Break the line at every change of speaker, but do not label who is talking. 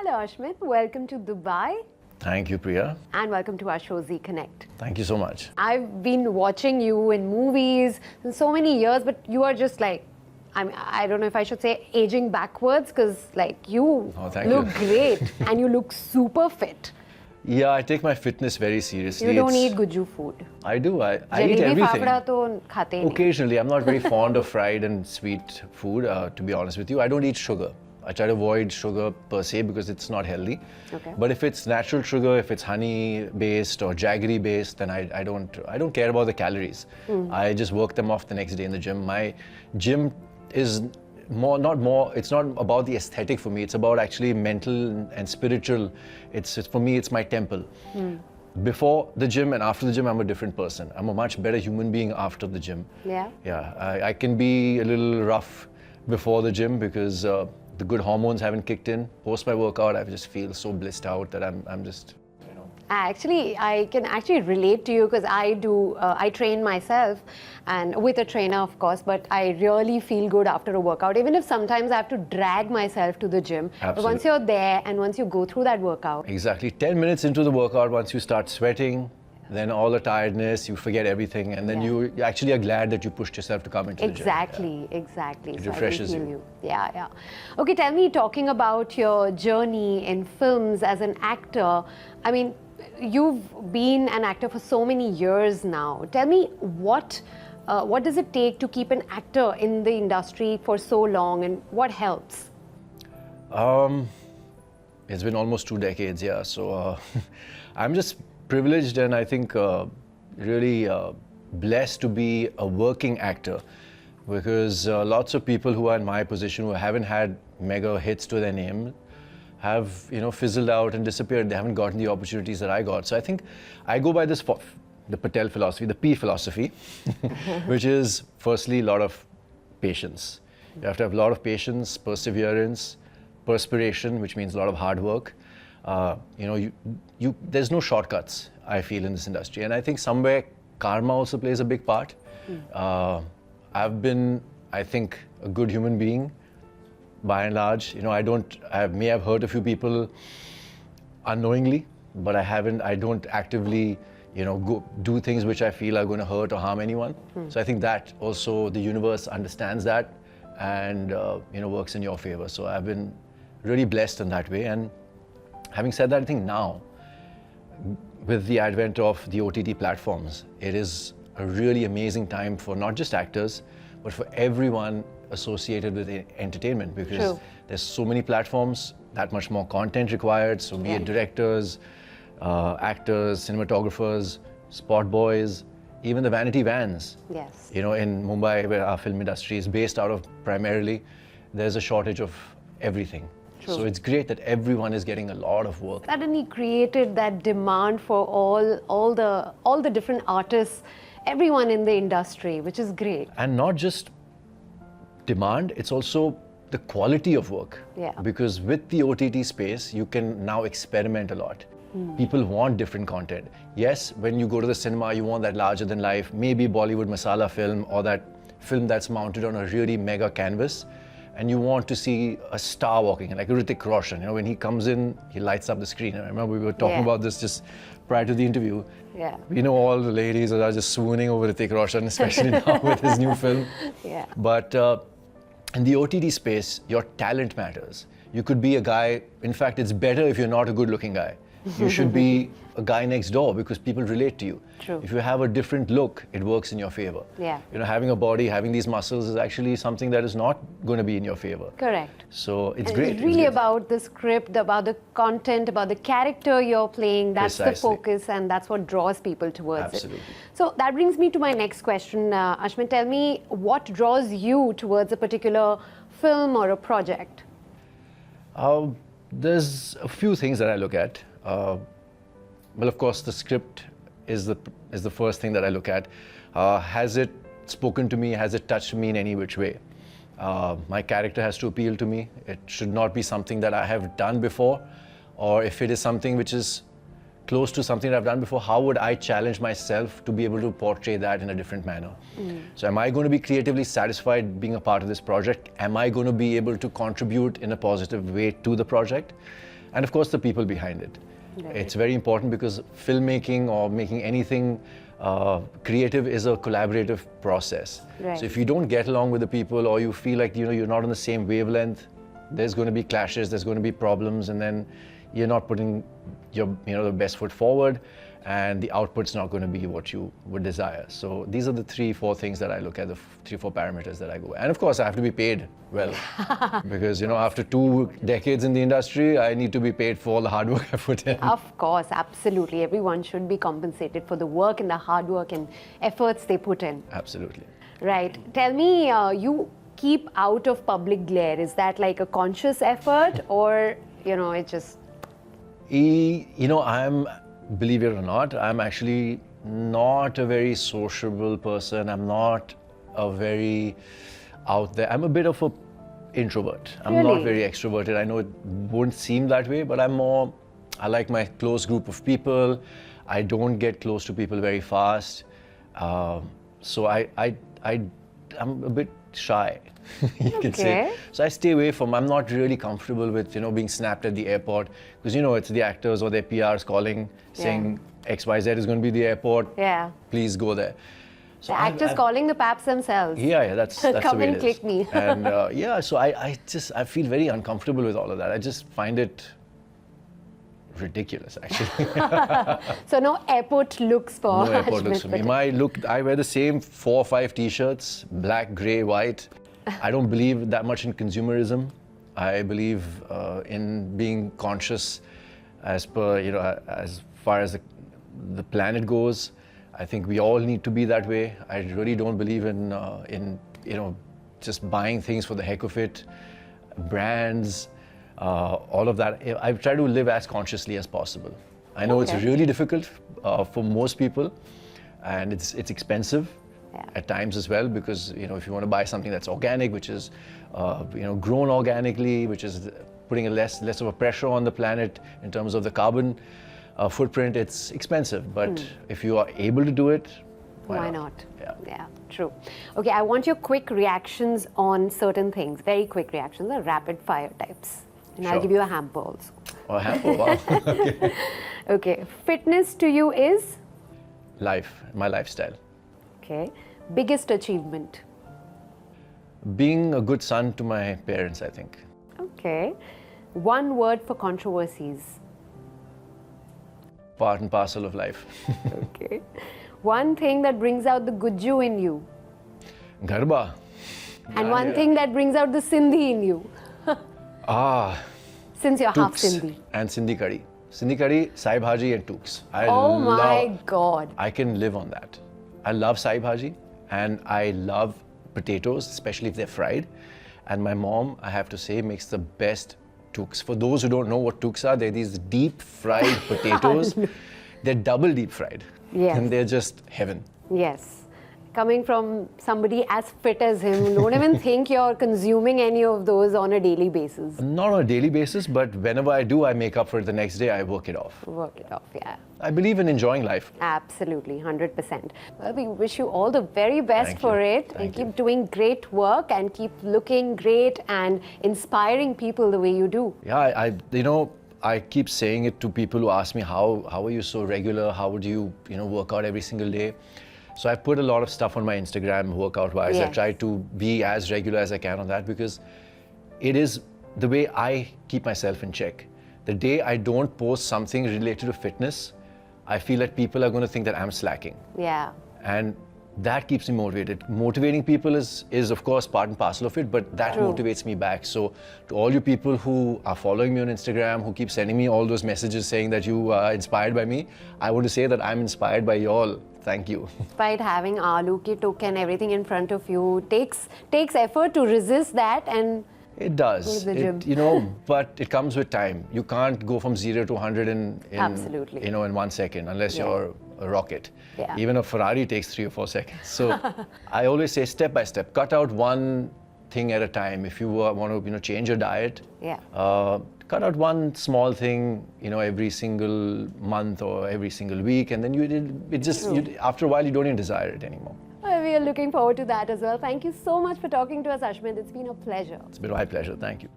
Hello Ashmit, welcome to Dubai
Thank you, Priya.
and welcome to our show Z Connect.
Thank you so much.
I've been watching you in movies in so many years, but you are just like, I don't know if I should say aging backwards, because like you
thank
look
you.
great and you look super fit.
Yeah, I take my fitness very seriously.
You don't eat guju food.
I do. I eat
Jalebi,
everything.
fafda to khate nahi.
Occasionally, I'm not very fond of fried and sweet food, to be honest with you. I don't eat sugar. I try to avoid sugar per se because it's not healthy.
Okay.
But if it's natural sugar, if it's honey-based or jaggery based, then I don't care about the calories. I just work them off the next day in the gym. My gym is it's not about the aesthetic for me. It's about actually mental and spiritual. For me, it's my temple. Before the gym and after the gym, I'm a different person. I'm a much better human being after the gym.
Yeah.
Yeah, I can be a little rough before the gym because the good hormones haven't kicked in. Post my workout, I just feel so blissed out that I'm just, you know.
I can actually relate to you because I train myself and with a trainer, of course, but I really feel good after a workout, even if sometimes I have to drag myself to the gym.
Absolutely.
But once you're there and once you go through that workout.
Exactly. 10 minutes into the workout, once you start sweating, then all the tiredness, you forget everything, and then you actually are glad that you pushed yourself to come into the gym.
Exactly.
It
So
refreshes
I can feel
you.
Yeah. Okay, tell me, talking about your journey in films as an actor, I mean, you've been an actor for so many years now. Tell me, what does it take to keep an actor in the industry for so long, and what helps?
It's been almost 2 decades, yeah. So I'm just privileged and I think really blessed to be a working actor, because lots of people who are in my position who haven't had mega hits to their name have, fizzled out and disappeared. They haven't gotten the opportunities that I got. So I think I go by the Patel philosophy, the P philosophy, which is firstly a lot of patience. You have to have a lot of patience, perseverance, perspiration, which means a lot of hard work. There's no shortcuts, I feel, in this industry. And I think somewhere karma also plays a big part. I've been, I think, a good human being by and large. I may have hurt a few people unknowingly, but I don't actively, go do things which I feel are going to hurt or harm anyone. So I think that also the universe understands that and, works in your favor. So I've been really blessed in that way. And having said that, I think now, with the advent of the OTT platforms, it is a really amazing time for not just actors, but for everyone associated with entertainment, because there's so many platforms, that much more content required. So be it directors, actors, cinematographers, spot boys, even the vanity vans.
Yes.
In Mumbai, where our film industry is based out of primarily, there's a shortage of everything. So it's great that everyone is getting a lot of work.
Suddenly created that demand for all the different artists, everyone in the industry, which is great.
And not just demand, it's also the quality of work.
Yeah.
Because with the OTT space, you can now experiment a lot. People want different content. Yes, when you go to the cinema, you want that larger than life, maybe Bollywood masala film, or that film that's mounted on a really mega canvas. And you want to see a star walking in, like Hrithik Roshan. When he comes in, he lights up the screen. And I remember we were talking about this just prior to the interview.
Yeah.
We know all the ladies are just swooning over Hrithik Roshan, especially now with his new film.
Yeah.
But in the OTT space, your talent matters. You could be a guy, in fact, it's better if you're not a good-looking guy. You should be a guy next door because people relate to you.
True.
If you have a different look, it works in your favor.
Yeah.
Having a body, having these muscles is actually something that is not going to be in your favor.
Correct.
So it's
And
great.
It's really about the script, about the content, about the character you're playing. That's
Precisely.
the focus, and that's what draws people towards
Absolutely.
it. So that brings me to my next question. Ashmit, tell me, what draws you towards a particular film or a project?
There's a few things that I look at. Well, of course, the script is the first thing that I look at. Has it spoken to me? Has it touched me in any which way? My character has to appeal to me. It should not be something that I have done before, or if it is something which is close to something that I've done before, how would I challenge myself to be able to portray that in a different manner? So am I going to be creatively satisfied being a part of this project? Am I going to be able to contribute in a positive way to the project? and of course the people behind it.
Right.
It's very important because filmmaking or making anything creative is a collaborative process.
Right.
So if you don't get along with the people, or you feel like you're not on the same wavelength, there's going to be clashes, there's going to be problems, and then you're not putting your the best foot forward, and the output's not going to be what you would desire. So these are the 3-4 things that I look at, the 3-4 parameters that I go. And of course, I have to be paid well, because after 2 decades in the industry, I need to be paid for all the hard work I put in.
Of course, absolutely. Everyone should be compensated for the work and the hard work and efforts they put in.
Absolutely.
Right. Tell me, you keep out of public glare. Is that like a conscious effort, or it just...
I'm, believe it or not, I'm actually not a very sociable person. I'm not a very out there. I'm a bit of an introvert. I'm
Really?
not very extroverted. I know it won't seem that way, but I like my close group of people. I don't get close to people very fast. So I'm a bit shy, you can say. So I stay away from, I'm not really comfortable with, being snapped at the airport, because, it's the actors or their PRs calling, saying XYZ is going to be the airport.
Yeah.
Please go there. So
the actors calling the paps themselves.
Yeah, that's the
Come
way
and
it is.
click me.
And so I feel very uncomfortable with all of that. I just find it ridiculous, actually.
So no airport looks for
No airport looks for me. My look, I wear the same 4 or 5 t-shirts, black, grey, white. I don't believe that much in consumerism. I believe in being conscious as per, as far as the planet goes. I think we all need to be that way. I really don't believe in just buying things for the heck of it, brands, all of that. I try to live as consciously as possible. I know it's really difficult for most people, and it's expensive at times as well, because if you want to buy something that's organic, which is grown organically, which is putting less of a pressure on the planet in terms of the carbon footprint, it's expensive. But if you are able to do it,
why not?
Yeah,
true. Okay, I want your quick reactions on certain things. Very quick reactions, are rapid fire types. And I'll give you a hamper also.
Oh, a hamper, wow. Okay.
Okay, fitness to you is?
My lifestyle.
Okay. Biggest achievement?
Being a good son to my parents, I think.
Okay. One word for controversies?
Part and parcel of life.
Okay. One thing that brings out the good Jew in you?
Garba.
And one thing that brings out the Sindhi in you? Since you're half
Tooks
Sindhi.
and Sindhi curry. Sindhi curry, sai bhaji and tooks.
Oh my God.
I can live on that. I love sai bhaji, and I love potatoes, especially if they're fried. And my mom, I have to say, makes the best tooks. For those who don't know what tooks are, they're these deep fried potatoes. They're double deep fried.
Yes.
And they're just heaven.
Yes. Coming from somebody as fit as him, don't even think you're consuming any of those on a daily basis.
Not on a daily basis, but whenever I do, I make up for it the next day. I work it off.
Work it off, yeah.
I believe in enjoying life.
Absolutely, 100%. Well, we wish you all the very best
Thank
for
you.
it.
Thank
And
you.
keep doing great work and keep looking great and inspiring people the way you do.
Yeah, I keep saying it to people who ask me, how are you so regular? How would you, work out every single day? So I put a lot of stuff on my Instagram, workout-wise. I
Yes.
try to be as regular as I can on that, because it is the way I keep myself in check. The day I don't post something related to fitness, I feel that people are going to think that I'm slacking.
Yeah.
And that keeps me motivated. Motivating people is of course part and parcel of it, but that
True.
motivates me back. So to all you people who are following me on Instagram, who keep sending me all those messages saying that you are inspired by me, I want to say that I'm inspired by you all. Thank you.
Despite having aloo ki tuk and everything in front of you, takes effort to resist that, and
It does.
Go to the gym.
But it comes with time. You can't go from 0 to 100 in
Absolutely.
in 1 second, unless
Yeah.
you're a rocket.
Yeah.
Even a Ferrari takes 3 or 4 seconds. So I always say step by step. Cut out one thing at a time. If you want to change your diet,
yeah.
cut out one small thing, every single month or every single week, and then after a while you don't even desire it anymore.
We are looking forward to that as well. Thank you so much for talking to us, Ashmit. It's been a pleasure.
It's been my pleasure. Thank you.